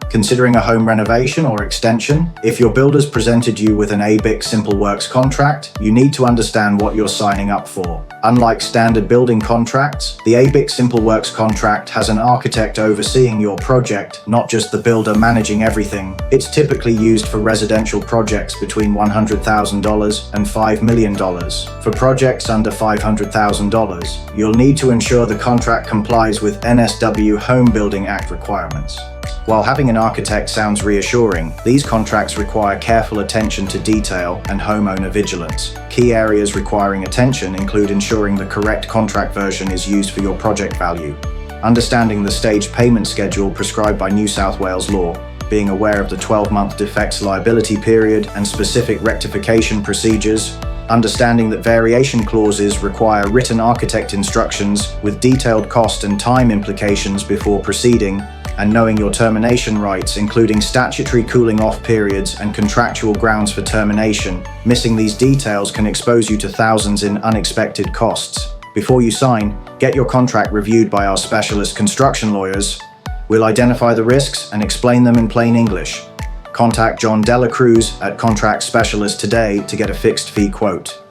Considering a home renovation or extension? If your builder's presented you with an ABIC Simple Works contract, you need to understand what you're signing up for. Unlike standard building contracts, the ABIC Simple Works contract has an architect overseeing your project, not just the builder managing everything. It's typically used for residential projects between $100,000 and $5 million. For projects under $500,000, you'll need to ensure the contract complies with NSW Home Building Act requirements. While having an architect sounds reassuring, these contracts require careful attention to detail and homeowner vigilance. Key areas requiring attention include ensuring the correct contract version is used for your project value, understanding the staged payment schedule prescribed by New South Wales law, being aware of the 12-month defects liability period and specific rectification procedures, understanding that variation clauses require written architect instructions with detailed cost and time implications before proceeding, and knowing your termination rights, including statutory cooling off periods and contractual grounds for termination. Missing these details can expose you to thousands in unexpected costs. Before you sign, get your contract reviewed by our specialist construction lawyers. We'll identify the risks and explain them in plain English. Contact John Dela Cruz at Contract Specialist today to get a fixed fee quote.